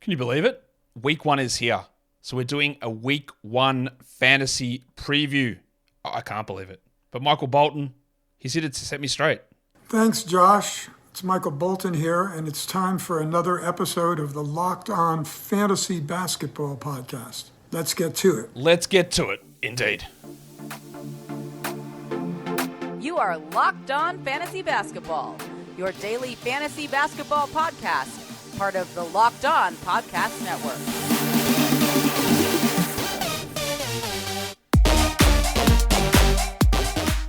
Can you believe it? Week 1 is here. So we're doing a Week 1 fantasy preview. I can't believe it. But Michael Bolton, he's here to set me straight. Thanks, Josh. It's Michael Bolton here, and it's time for another episode of the Locked On Fantasy Basketball Podcast. Let's get to it. Let's get to it, indeed. You are Locked On Fantasy Basketball, your daily fantasy basketball podcast, part of the Locked On Podcast Network.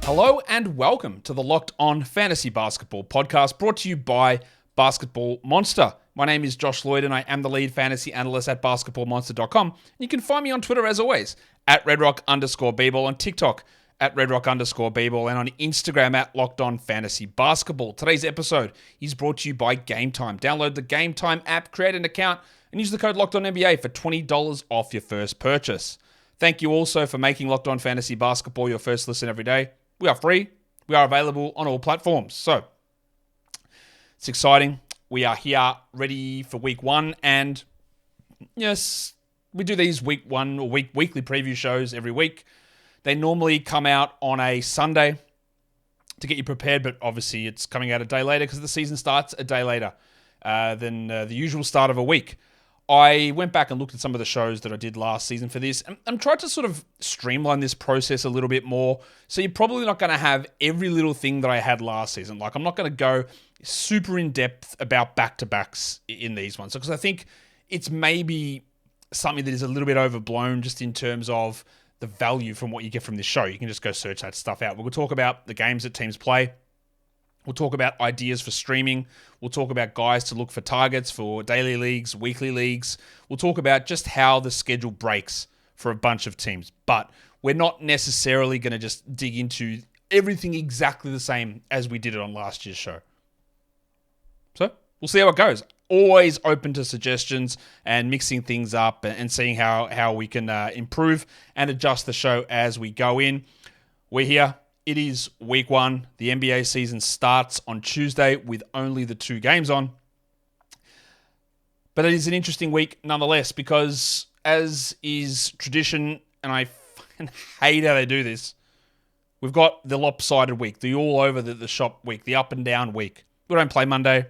Hello and welcome to the Locked On Fantasy Basketball Podcast, brought to you by Basketball Monster. My name is Josh Lloyd and I am the lead fantasy analyst at basketballmonster.com. You can find me on Twitter as always, at redrock_bball, on TikTok at redrock_bball, and on Instagram at Locked On Fantasy Basketball. Today's episode is brought to you by Game Time. Download the Game Time app, create an account, and use the code LOCKEDONNBA for $20 off your first purchase. Thank you also for making Locked On Fantasy Basketball your first listen every day. We are free. We are available on all platforms. So, it's exciting. We are here ready for week 1. And yes, we do these week 1 or weekly preview shows every week. They normally come out on a Sunday to get you prepared, but obviously it's coming out a day later because the season starts a day later than the usual start of a week. I went back and looked at some of the shows that I did last season for this and tried to sort of streamline this process a little bit more. So you're probably not going to have every little thing that I had last season. Like, I'm not going to go super in depth about back-to-backs in these ones, because I think it's maybe something that is a little bit overblown just in terms of the value from what you get from this show. You can just go search that stuff out. We'll talk about the games that teams play. We'll talk about ideas for streaming. We'll talk about guys to look for targets for daily leagues, weekly leagues. We'll talk about just how the schedule breaks for a bunch of teams. But we're not necessarily going to just dig into everything exactly the same as we did it on last year's show. So we'll see how it goes. Always open to suggestions and mixing things up and seeing how we can improve and adjust the show as we go in. We're here. It is week 1. The NBA season starts on Tuesday with only the 2 games on. But it is an interesting week nonetheless, because as is tradition, and I fucking hate how they do this, we've got the lopsided week, the all over the shop week, the up and down week. We don't play Monday.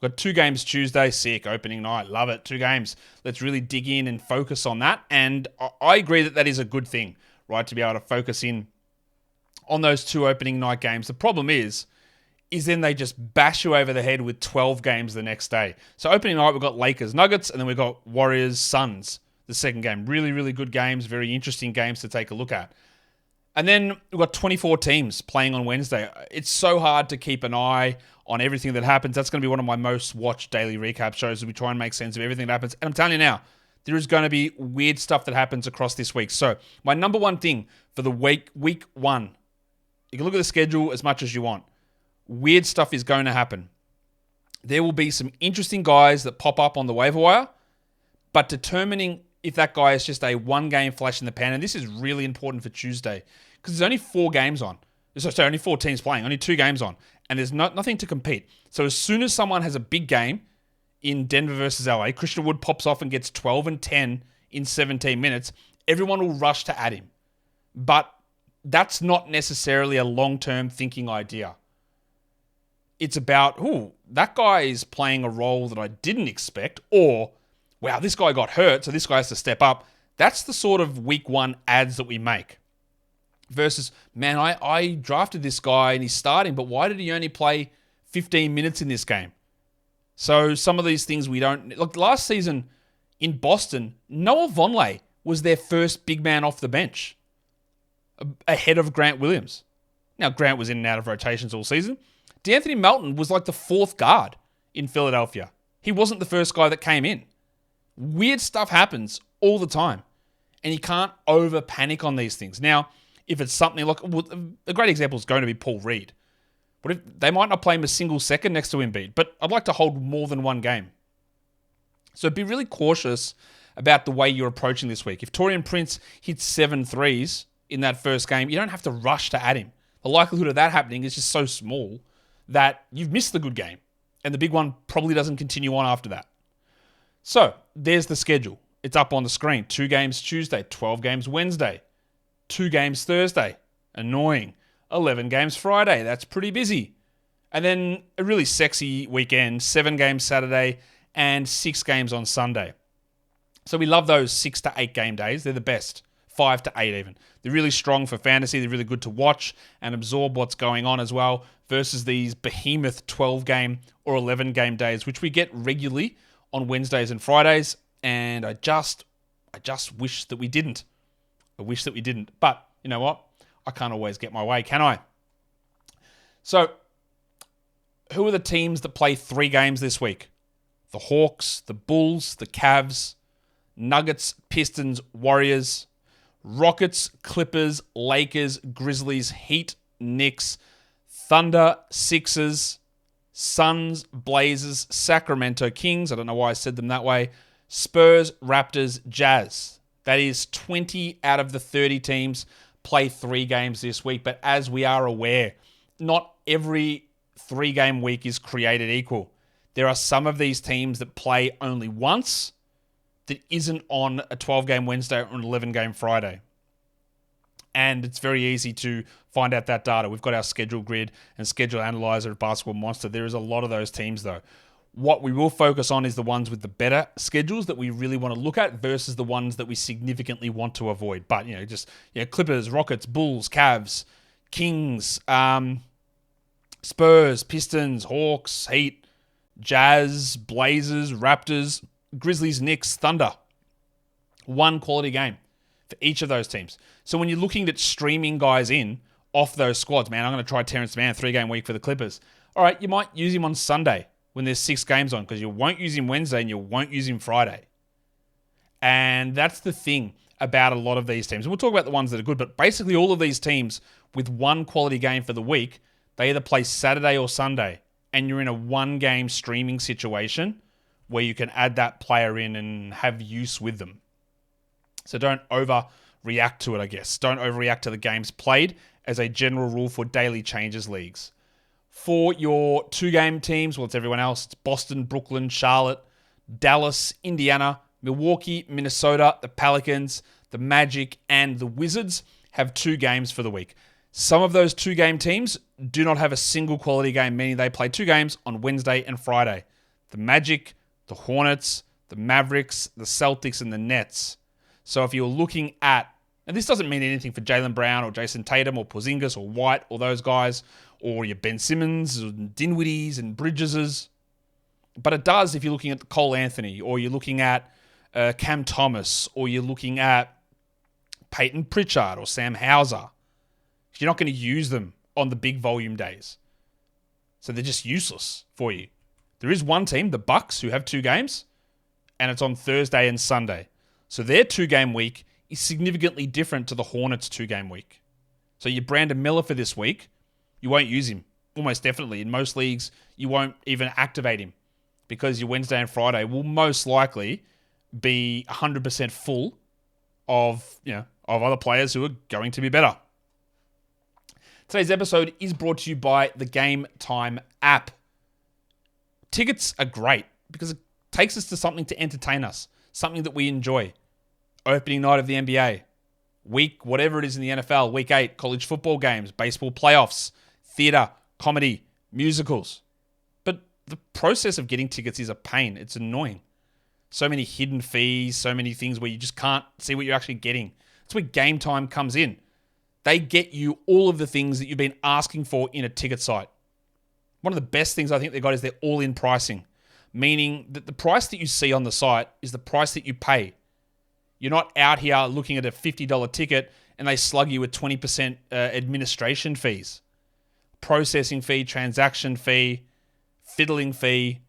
We've got 2 games Tuesday. Sick. Opening night. Love it. 2 games. Let's really dig in and focus on that. And I agree that is a good thing, right? To be able to focus in on those 2 opening night games. The problem is then they just bash you over the head with 12 games the next day. So opening night, we've got Lakers, Nuggets, and then we've got Warriors, Suns, the second game. Really, really good games, very interesting games to take a look at. And then we've got 24 teams playing on Wednesday. It's so hard to keep an eye on everything that happens. That's going to be one of my most watched daily recap shows, as we try and make sense of everything that happens. And I'm telling you now, there is going to be weird stuff that happens across this week. So my number one thing for the week 1, you can look at the schedule as much as you want. Weird stuff is going to happen. There will be some interesting guys that pop up on the waiver wire, but determining if that guy is just a 1-game flash in the pan, and this is really important for Tuesday, because there's only 4 games on. Sorry, only 4 teams playing, only 2 games on, and there's nothing to compete. So as soon as someone has a big game in Denver versus LA, Christian Wood pops off and gets 12 and 10 in 17 minutes, everyone will rush to add him. But that's not necessarily a long-term thinking idea. It's about, that guy is playing a role that I didn't expect, or, wow, this guy got hurt, so this guy has to step up. That's the sort of week 1 ads that we make. Versus, man, I drafted this guy and he's starting, but why did he only play 15 minutes in this game? So some of these things we don't... Look, last season in Boston, Noah Vonleh was their first big man off the bench, ahead of Grant Williams. Now, Grant was in and out of rotations all season. D'Anthony Melton was like the 4th guard in Philadelphia. He wasn't the first guy that came in. Weird stuff happens all the time, and you can't over-panic on these things. Now, if it's something like... a great example is going to be Paul Reed. But if they might not play him a single second next to Embiid, but I'd like to hold more than 1 game. So be really cautious about the way you're approaching this week. If Taurean Prince hits 7 threes in that first game, you don't have to rush to add him. The likelihood of that happening is just so small that you've missed the good game, and the big one probably doesn't continue on after that. So there's the schedule. It's up on the screen. 2 games Tuesday, 12 games Wednesday, 2 games Thursday. Annoying. 11 games Friday. That's pretty busy. And then a really sexy weekend, 7 games Saturday and 6 games on Sunday. So we love those 6 to 8 game days. They're the best. 5 to 8 even. They're really strong for fantasy. They're really good to watch and absorb what's going on as well versus these behemoth 12 game or 11 game days, which we get regularly on Wednesdays and Fridays. And I just wish that we didn't. I wish that we didn't. But you know what? I can't always get my way, can I? So, who are the teams that play 3 games this week? The Hawks, the Bulls, the Cavs, Nuggets, Pistons, Warriors, Rockets, Clippers, Lakers, Grizzlies, Heat, Knicks, Thunder, Sixers, Suns, Blazers, Sacramento Kings. I don't know why I said them that way. Spurs, Raptors, Jazz. That is 20 out of the 30 teams play 3 games this week. But as we are aware, not every 3-game week is created equal. There are some of these teams that play only once that isn't on a 12-game Wednesday or an 11-game Friday. And it's very easy to find out that data. We've got our schedule grid and schedule analyzer at Basketball Monster. There is a lot of those teams, though. What we will focus on is the ones with the better schedules that we really want to look at versus the ones that we significantly want to avoid. But, Clippers, Rockets, Bulls, Cavs, Kings, Spurs, Pistons, Hawks, Heat, Jazz, Blazers, Raptors, Grizzlies, Knicks, Thunder. 1 quality game for each of those teams. So when you're looking at streaming guys in off those squads, man, I'm going to try Terrence Mann, 3-game week for the Clippers. All right, you might use him on Sunday when there's 6 games on because you won't use him Wednesday and you won't use him Friday. And that's the thing about a lot of these teams. And we'll talk about the ones that are good, but basically all of these teams with 1 quality game for the week, they either play Saturday or Sunday, and you're in a 1-game streaming situation where you can add that player in and have use with them. So don't overreact to it, I guess. Don't overreact to the games played as a general rule for daily changes leagues. For your 2-game teams, well, it's everyone else. It's Boston, Brooklyn, Charlotte, Dallas, Indiana, Milwaukee, Minnesota, the Pelicans, the Magic, and the Wizards have 2 games for the week. Some of those 2-game teams do not have a single quality game, meaning they play 2 games on Wednesday and Friday. The Magic, the Hornets, the Mavericks, the Celtics, and the Nets. So if you're looking at, and this doesn't mean anything for Jaylen Brown or Jason Tatum or Porzingis or White or those guys, or your Ben Simmons and Dinwiddies and Bridgeses, but it does if you're looking at Cole Anthony or you're looking at Cam Thomas or you're looking at Peyton Pritchard or Sam Hauser. You're not going to use them on the big volume days. So they're just useless for you. There is one team, the Bucks, who have 2 games, and it's on Thursday and Sunday. So their 2-game week is significantly different to the Hornets' 2-game week. So your Brandon Miller for this week, you won't use him. Almost definitely. In most leagues, you won't even activate him because your Wednesday and Friday will most likely be 100% full of other players who are going to be better. Today's episode is brought to you by the Game Time app. Tickets are great because it takes us to something to entertain us, something that we enjoy. Opening night of the NBA, week, whatever it is in the NFL, week 8, college football games, baseball playoffs, theater, comedy, musicals. But the process of getting tickets is a pain. It's annoying. So many hidden fees, so many things where you just can't see what you're actually getting. That's where Game Time comes in. They get you all of the things that you've been asking for in a ticket site. One of the best things I think they got is their all-in pricing, meaning that the price that you see on the site is the price that you pay. You're not out here looking at a $50 ticket and they slug you with 20% administration fees, processing fee, transaction fee, fiddling fee,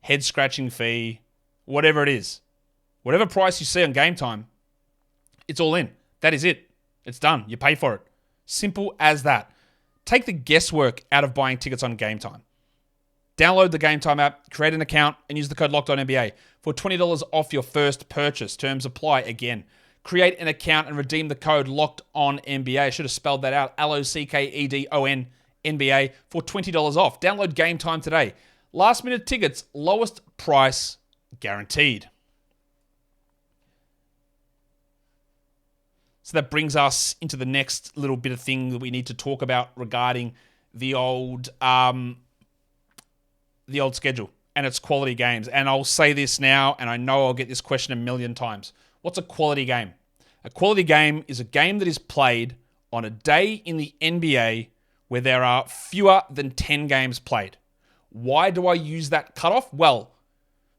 head-scratching fee, whatever it is. Whatever price you see on Game Time, it's all in. That is it. It's done. You pay for it. Simple as that. Take the guesswork out of buying tickets on Game Time. Download the Game Time app, create an account, and use the code LOCKEDONNBA for $20 off your first purchase. Terms apply again. Create an account and redeem the code LOCKEDONNBA. I should have spelled that out. LOCKEDONNBA for $20 off. Download Game Time today. Last minute tickets, lowest price guaranteed. So that brings us into the next little bit of thing that we need to talk about regarding the old schedule and its quality games. And I'll say this now, and I know I'll get this question a million times. What's a quality game? A quality game is a game that is played on a day in the NBA where there are fewer than 10 games played. Why do I use that cutoff? Well,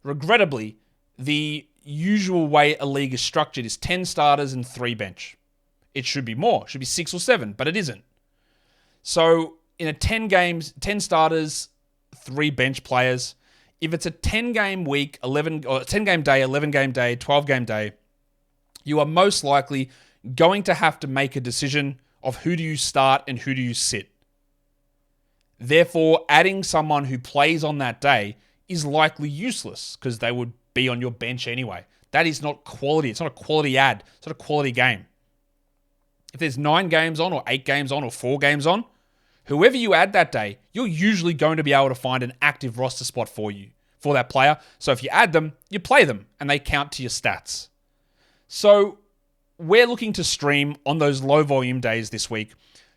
regrettably, the usual way a league is structured is 10 starters and 3 bench. It should be more. It should be 6 or 7, but it isn't. So in a 10 starters, 3 bench players, if it's a 10-game week, 10-game day, 11-game day, 12-game day, you are most likely going to have to make a decision of who do you start and who do you sit. Therefore, adding someone who plays on that day is likely useless because they would be on your bench anyway. That is not quality. It's not a quality ad. It's not a quality game. If there's 9 games on or 8 games on or 4 games on, whoever you add that day, you're usually going to be able to find an active roster spot for you, for that player. So if you add them, you play them and they count to your stats. So we're looking to stream on those low volume days this week.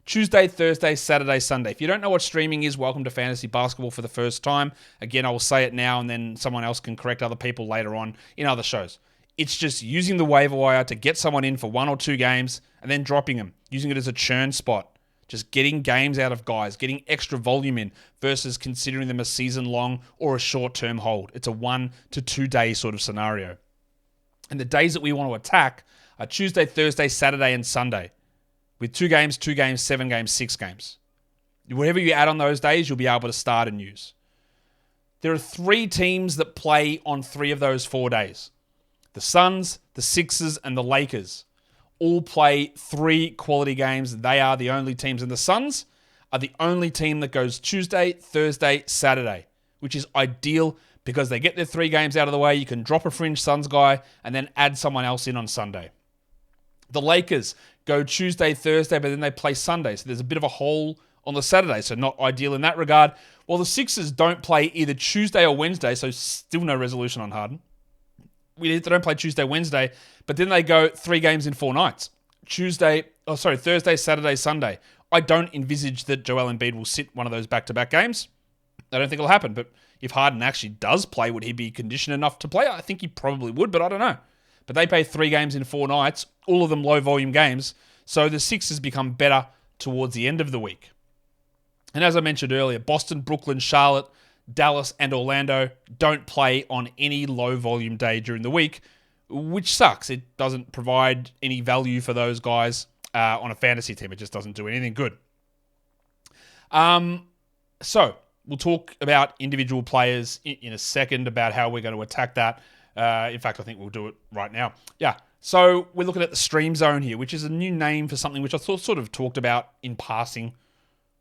Tuesday, Thursday, Saturday, Sunday. If you don't know what streaming is, welcome to Fantasy Basketball for the first time. Again, I will say it now and then someone else can correct other people later on in other shows. It's just using the waiver wire to get someone in for 1 or 2 games and then dropping them, using it as a churn spot. Just getting games out of guys, getting extra volume in versus considering them a season-long or a short-term hold. It's a 1 to 2 day sort of scenario. And the days that we want to attack are Tuesday, Thursday, Saturday, and Sunday. With 2 games, 7 games, 6 games. Whatever you add on those days, you'll be able to start and use. There are 3 teams that play on 3 of those 4 days. The Suns, the Sixers, and the Lakers all play 3 quality games. They are the only teams. And the Suns are the only team that goes Tuesday, Thursday, Saturday, which is ideal because they get their 3 games out of the way. You can drop a fringe Suns guy and then add someone else in on Sunday. The Lakers go Tuesday, Thursday, but then they play Sunday. So there's a bit of a hole on the Saturday, so not ideal in that regard. While the Sixers don't play either Tuesday or Wednesday, so still no resolution on Harden. They don't play Tuesday, Wednesday, but then they go 3 games in 4 nights. Thursday, Saturday, Sunday. I don't envisage that Joel Embiid will sit one of those back-to-back games. I don't think it'll happen, but if Harden actually does play, would he be conditioned enough to play? I think he probably would, but I don't know. But they play 3 games in 4 nights, all of them low-volume games, so the Sixers become better towards the end of the week. And as I mentioned earlier, Boston, Brooklyn, Charlotte, Dallas, and Orlando don't play on any low-volume day during the week, which sucks. It doesn't provide any value for those guys on a fantasy team. It just doesn't do anything good. So we'll talk about individual players in a second about how we're going to attack that. In fact, I think we'll do it right now. Yeah. So we're looking at the stream zone here, which is a new name for something which I sort of talked about in passing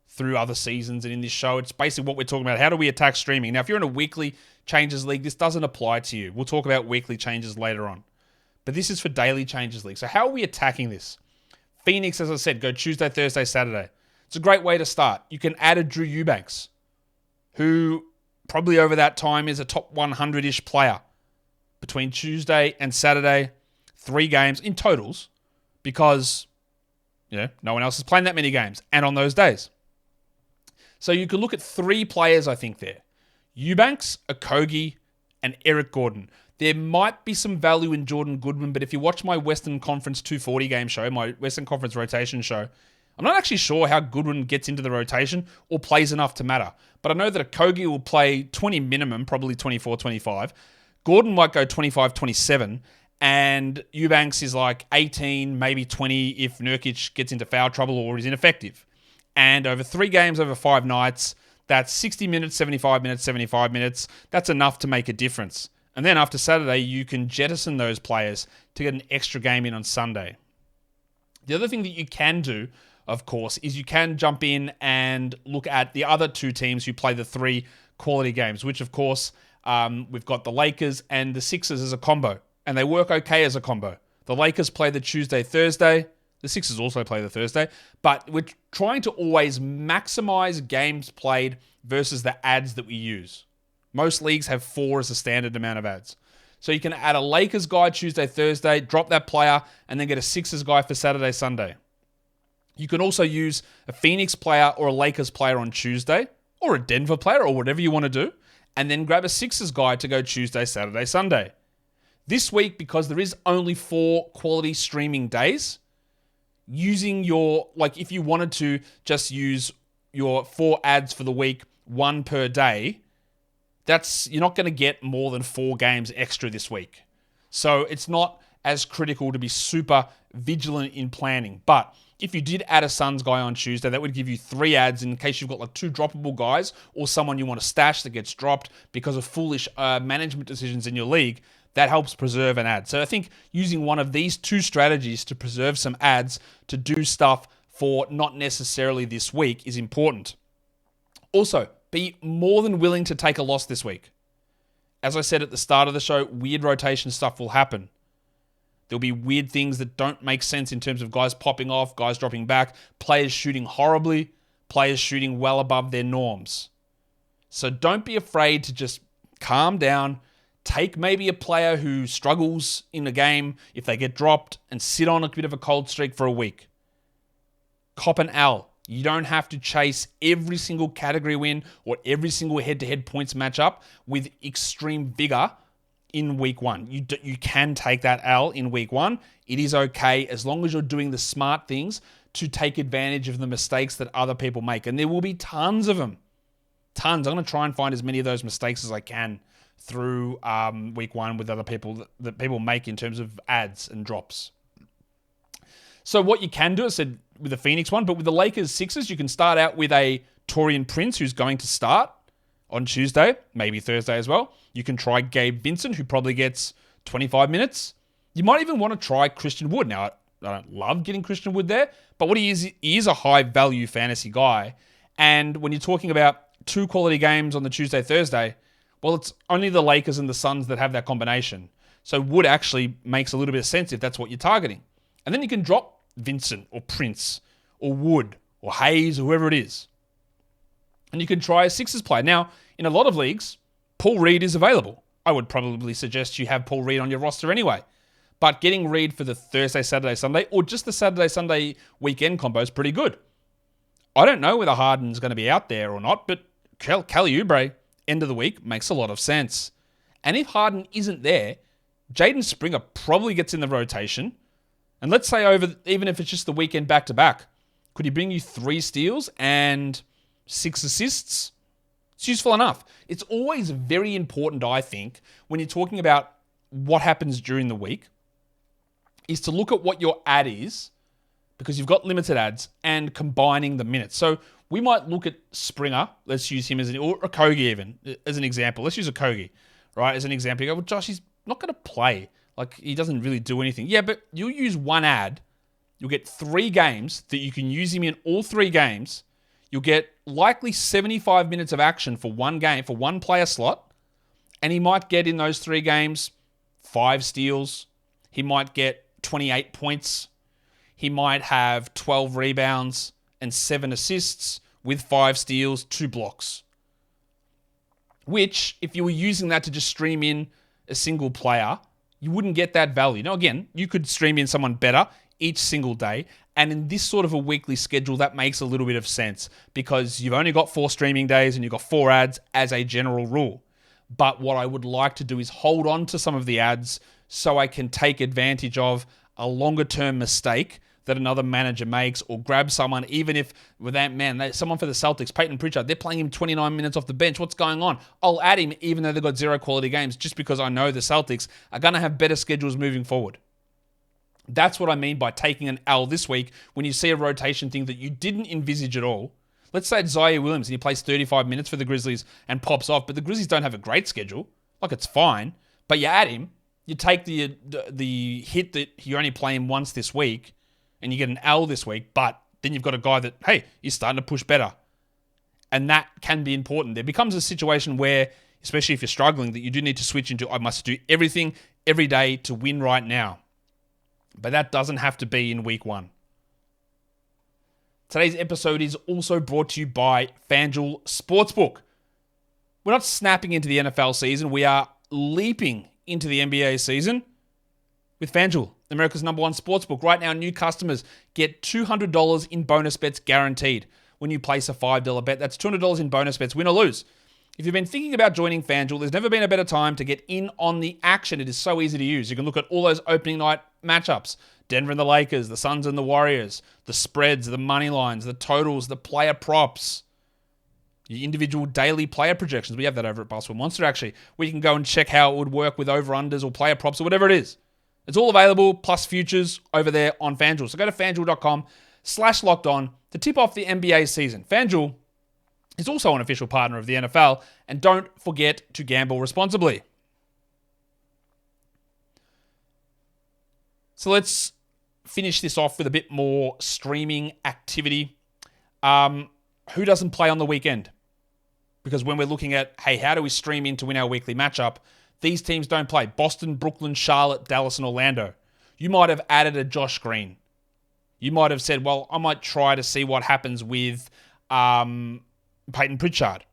through other seasons and in this show. It's basically what we're talking about. How do we attack streaming? Now, if you're in a weekly changes league, this doesn't apply to you. We'll talk about weekly changes later on. But this is for daily changes league. So how are we attacking this? Phoenix, as I said, go Tuesday, Thursday, Saturday. It's a great way to start. You can add a Drew Eubanks, who probably over that time is a top 100-ish player. Between Tuesday and Saturday, 3 games in totals because no one else is playing that many games and on those days. So you could look at 3 players, I think, there. Eubanks, Okogie, and Eric Gordon. There might be some value in Jordan Goodwin, but if you watch my Western Conference 240 game show, my Western Conference rotation show, I'm not actually sure how Goodwin gets into the rotation or plays enough to matter. But I know that Okogie will play 20 minimum, probably 24, 25. Gordon might go 25, 27, and Eubanks is like 18, maybe 20 if Nurkic gets into foul trouble or is ineffective. And over 3 games, over 5 nights, that's 60 minutes, 75 minutes, 75 minutes. That's enough to make a difference. And then after Saturday, you can jettison those players to get an extra game in on Sunday. The other thing that you can do, of course, is you can jump in and look at the other 2 teams who play the 3 quality games, which, of course, we've got the Lakers and the Sixers as a combo, and they work okay as a combo. The Lakers play the Tuesday, Thursday. The Sixers also play the Thursday, but we're trying to always maximize games played versus the ads that we use. Most leagues have 4 as a standard amount of ads. So you can add a Lakers guy Tuesday, Thursday, drop that player, and then get a Sixers guy for Saturday, Sunday. You can also use a Phoenix player or a Lakers player on Tuesday, or a Denver player, or whatever you want to do, and then grab a Sixers guy to go Tuesday, Saturday, Sunday. This week, because there is only 4 quality streaming days, using your, if you wanted to just use your 4 ads for the week, 1 per day, you're not going to get more than 4 games extra this week. So it's not as critical to be super vigilant in planning. But if you did add a Suns guy on Tuesday, that would give you 3 ads in case you've got 2 droppable guys or someone you want to stash that gets dropped because of foolish management decisions in your league. That helps preserve an ad. So I think using one of these 2 strategies to preserve some ads to do stuff for not necessarily this week is important. Also, be more than willing to take a loss this week. As I said at the start of the show, weird rotation stuff will happen. There'll be weird things that don't make sense in terms of guys popping off, guys dropping back, players shooting horribly, players shooting well above their norms. So don't be afraid to just calm down, take maybe a player who struggles in a game if they get dropped and sit on a bit of a cold streak for a week. Cop an L. You don't have to chase every single category win or every single head-to-head points matchup with extreme vigor in week 1. You can take that L in week 1. It is okay as long as you're doing the smart things to take advantage of the mistakes that other people make. And there will be tons of them. Tons. I'm going to try and find as many of those mistakes as I can through week 1 with other people that people make in terms of ads and drops. So what you can do, I said with the Phoenix one, but with the Lakers Sixers, you can start out with a Taurean Prince who's going to start on Tuesday, maybe Thursday as well. You can try Gabe Vincent, who probably gets 25 minutes. You might even want to try Christian Wood. Now, I don't love getting Christian Wood there, but what he is a high-value fantasy guy. And when you're talking about 2 quality games on the Tuesday, Thursday, well, it's only the Lakers and the Suns that have that combination. So Wood actually makes a little bit of sense if that's what you're targeting. And then you can drop Vincent or Prince or Wood or Hayes or whoever it is. And you can try a Sixers player. Now, in a lot of leagues, Paul Reed is available. I would probably suggest you have Paul Reed on your roster anyway. But getting Reed for the Thursday, Saturday, Sunday, or just the Saturday, Sunday weekend combo is pretty good. I don't know whether Harden's going to be out there or not, but Kelly Oubre, end of the week, makes a lot of sense. And if Harden isn't there, Jaden Springer probably gets in the rotation. And let's say even if it's just the weekend back-to-back, could he bring you 3 steals and 6 assists? It's useful enough. It's always very important, I think, when you're talking about what happens during the week, is to look at what your ad is, because you've got limited ads, and combining the minutes. So we might look at Springer. Let's use him or Okogie even, as an example. Let's use Okogie, right, as an example. You go, well, Josh, he's not going to play. He doesn't really do anything. Yeah, but you'll use one ad. You'll get 3 games that you can use him in all 3 games. You'll get likely 75 minutes of action for one game, for one player slot. And he might get in those 3 games 5 steals. He might get 28 points. He might have 12 rebounds and 7 assists with 5 steals, 2 blocks. Which, if you were using that to just stream in a single player, you wouldn't get that value. Now, again, you could stream in someone better each single day. And in this sort of a weekly schedule, that makes a little bit of sense because you've only got 4 streaming days and you've got 4 ads as a general rule. But what I would like to do is hold on to some of the ads so I can take advantage of a longer term mistake that another manager makes, or grab someone, even if with that man, someone for the Celtics, Peyton Pritchard, they're playing him 29 minutes off the bench. What's going on? I'll add him even though they've got 0 quality games, just because I know the Celtics are going to have better schedules moving forward. That's what I mean by taking an L this week when you see a rotation thing that you didn't envisage at all. Let's say it's Zaire Williams and he plays 35 minutes for the Grizzlies and pops off, but the Grizzlies don't have a great schedule. It's fine. But you add him, you take the hit that you're only playing once this week, and you get an L this week, but then you've got a guy that, hey, he's starting to push better. And that can be important. There becomes a situation where, especially if you're struggling, that you do need to switch into, I must do everything every day to win right now. But that doesn't have to be in week 1. Today's episode is also brought to you by FanDuel Sportsbook. We're not snapping into the NFL season. We are leaping into the NBA season with FanDuel, America's #1 sportsbook. Right now, new customers get $200 in bonus bets guaranteed when you place a $5 bet. That's $200 in bonus bets, win or lose. If you've been thinking about joining FanDuel, there's never been a better time to get in on the action. It is so easy to use. You can look at all those opening night matchups. Denver and the Lakers, the Suns and the Warriors, the spreads, the money lines, the totals, the player props, your individual daily player projections. We have that over at Basketball Monster, actually. We can go and check how it would work with over-unders or player props or whatever it is. It's all available, plus futures over there on FanDuel. So go to FanDuel.com/lockedon to tip off the NBA season. FanDuel is also an official partner of the NFL, and don't forget to gamble responsibly. So let's finish this off with a bit more streaming activity. Who doesn't play on the weekend? Because when we're looking at, hey, how do we stream in to win our weekly matchup? These teams don't play. Boston, Brooklyn, Charlotte, Dallas, and Orlando. You might have added a Josh Green. You might have said, well, I might try to see what happens with Peyton Pritchard.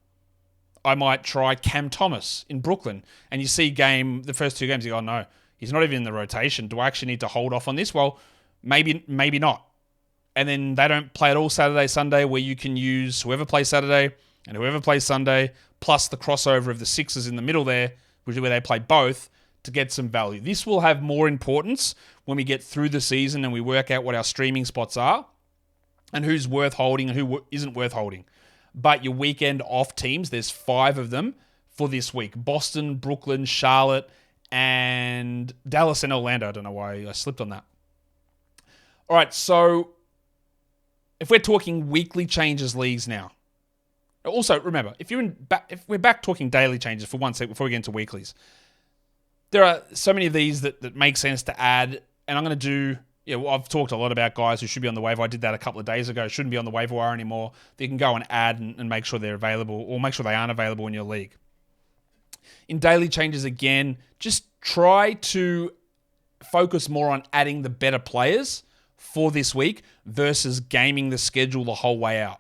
I might try Cam Thomas in Brooklyn. And you see the first two games, you go, oh, no, he's not even in the rotation. Do I actually need to hold off on this? Well, maybe not. And then they don't play at all Saturday, Sunday, where you can use whoever plays Saturday and whoever plays Sunday, plus the crossover of the Sixers in the middle there, which is where they play both, to get some value. This will have more importance when we get through the season and we work out what our streaming spots are and who's worth holding and who isn't worth holding. But your weekend off teams, there's 5 of them for this week. Boston, Brooklyn, Charlotte, and Dallas and Orlando. I don't know why I slipped on that. All right, so if we're talking weekly changes leagues now, also remember, if we're back talking daily changes for 1 sec before we get into weeklies, there are so many of these that make sense to add, and I'm going to do. I've talked a lot about guys who should be on the waiver. I did that a couple of days ago. Shouldn't be on the waiver wire anymore. You can go and add and make sure they're available, or make sure they aren't available in your league. In daily changes, again, just try to focus more on adding the better players for this week versus gaming the schedule the whole way out.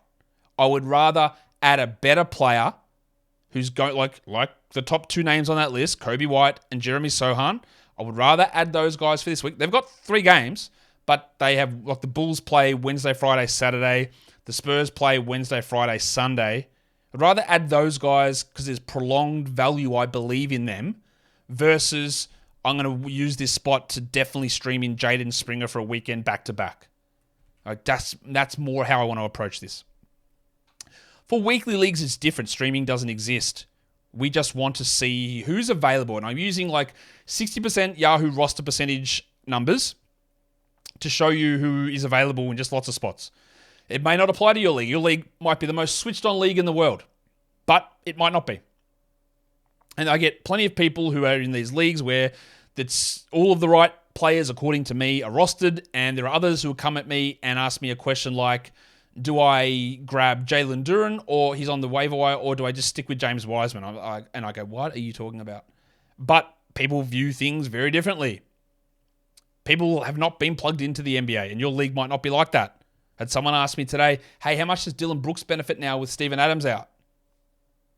I would rather add a better player who's going like the top 2 names on that list, Kobe White and Jeremy Sohan. I would rather add those guys for this week. They've got 3 games, but they have, like, the Bulls play Wednesday, Friday, Saturday. The Spurs play Wednesday, Friday, Sunday. I'd rather add those guys because there's prolonged value, I believe, in them, versus I'm going to use this spot to definitely stream in Jaden Springer for a weekend back-to-back. Like, that's more how I want to approach this. For weekly leagues, it's different. Streaming doesn't exist. We just want to see who's available. And I'm using like 60% Yahoo roster percentage numbers to show you who is available in just lots of spots. It may not apply to your league. Your league might be the most switched on league in the world, but it might not be. And I get plenty of people who are in these leagues where that's all of the right players, according to me, are rostered. And there are others who will come at me and ask me a question like, do I grab Jalen Duren, or he's on the waiver wire, or do I just stick with James Wiseman? And I go, what are you talking about? But people view things very differently. People have not been plugged into the NBA, and your league might not be like that. Had someone ask me today, hey, how much does Dylan Brooks benefit now with Steven Adams out?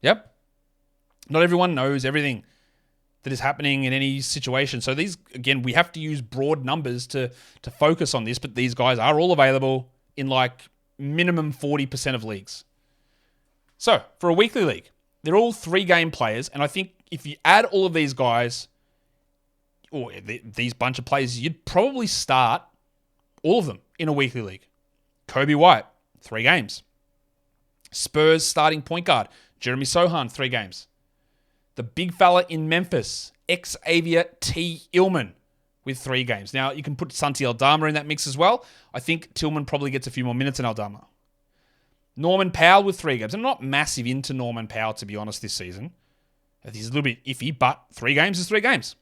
Yep. Not everyone knows everything that is happening in any situation. So these, again, we have to use broad numbers to focus on this, but these guys are all available in like minimum 40% of leagues. So, for a weekly league, they're all 3-game players, and I think if you add all of these guys, or these bunch of players, you'd probably start all of them in a weekly league. Kobe White, 3 games. Spurs starting point guard, Jeremy Sohan, 3 games. The big fella in Memphis, Xavier T. Illman, with 3 games. Now, you can put Santi Aldama in that mix as well. I think Tillman probably gets a few more minutes than Aldama. Norman Powell with 3 games. I'm not massive into Norman Powell, to be honest, this season. He's a little bit iffy, but 3 games is 3 games.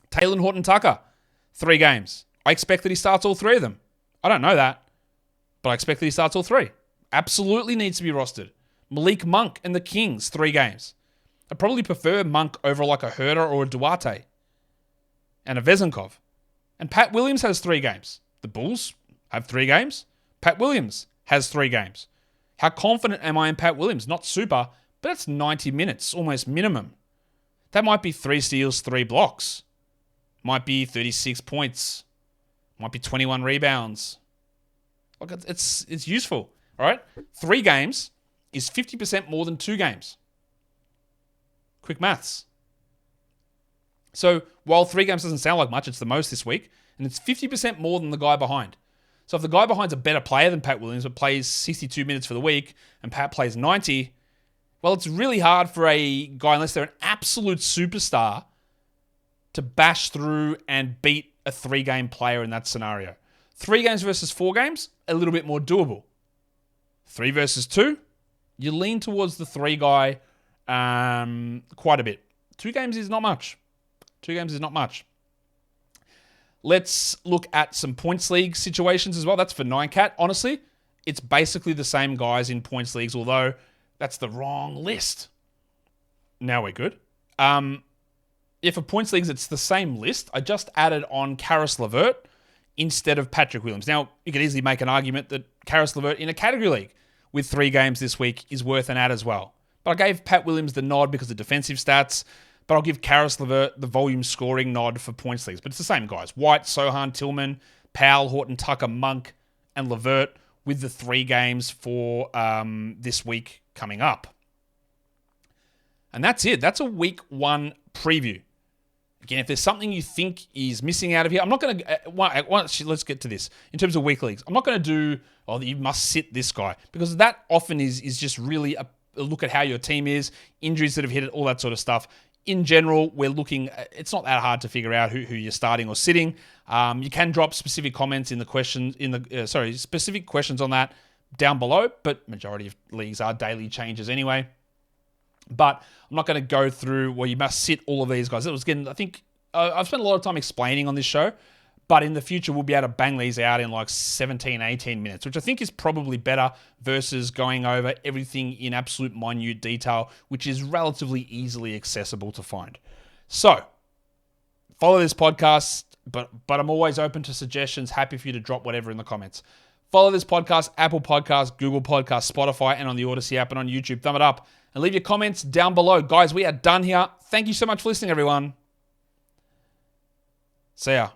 Talen Horton-Tucker, 3 games. I expect that he starts all 3 of them. I don't know that, but I expect that he starts all 3. Absolutely needs to be rostered. Malik Monk and the Kings, 3 games. I probably prefer Monk over like a Herter or a Duarte and a Vezenkov. And Pat Williams has 3 games. The Bulls have 3 games. Pat Williams has 3 games. How confident am I in Pat Williams? Not super, but it's 90 minutes, almost minimum. That might be 3 steals, 3 blocks. Might be 36 points. Might be 21 rebounds. Look, it's useful, all right? 3 games is 50% more than 2 games. Quick maths. So while 3 games doesn't sound like much, it's the most this week, and it's 50% more than the guy behind. So if the guy behind's a better player than Pat Williams, but plays 62 minutes for the week, and Pat plays 90, well, it's really hard for a guy, unless they're an absolute superstar, to bash through and beat a 3-game player in that scenario. 3 games versus 4 games, a little bit more doable. 3 versus 2, you lean towards the 3 guy quite a bit. 2 games is not much. 2 games is not much. Let's look at some points league situations as well. That's for 9-cat. Honestly, it's basically the same guys in points leagues, although that's the wrong list. Now we're good. If for points leagues, it's the same list. I just added on Karis LeVert instead of Patrick Williams. Now, you could easily make an argument that Karis LeVert in a category league with 3 games this week is worth an add as well. But I gave Pat Williams the nod because of defensive stats, but I'll give Karis LeVert the volume scoring nod for points leagues. But it's the same guys. White, Sohan, Tillman, Powell, Horton, Tucker, Monk, and LeVert with the 3 games for this week coming up. And that's it. That's a week 1 preview. Again, if there's something you think is missing out of here, I'm not going to... let's get to this. In terms of week leagues, I'm not going to do, you must sit this guy, because that often is just really a look at how your team is, injuries that have hit it, all that sort of stuff. In general, we're looking... It's not that hard to figure out who you're starting or sitting. You can drop specific comments in the questions... specific questions on that down below, but majority of leagues are daily changes anyway. But I'm not going to go through, you must sit all of these guys. I think I've spent a lot of time explaining on this show, but in the future, we'll be able to bang these out in like 17, 18 minutes, which I think is probably better versus going over everything in absolute minute detail, which is relatively easily accessible to find. So, follow this podcast, but I'm always open to suggestions. Happy for you to drop whatever in the comments. Follow this podcast, Apple Podcasts, Google Podcasts, Spotify, and on the Odyssey app and on YouTube. Thumb it up and leave your comments down below. Guys, we are done here. Thank you so much for listening, everyone. See ya.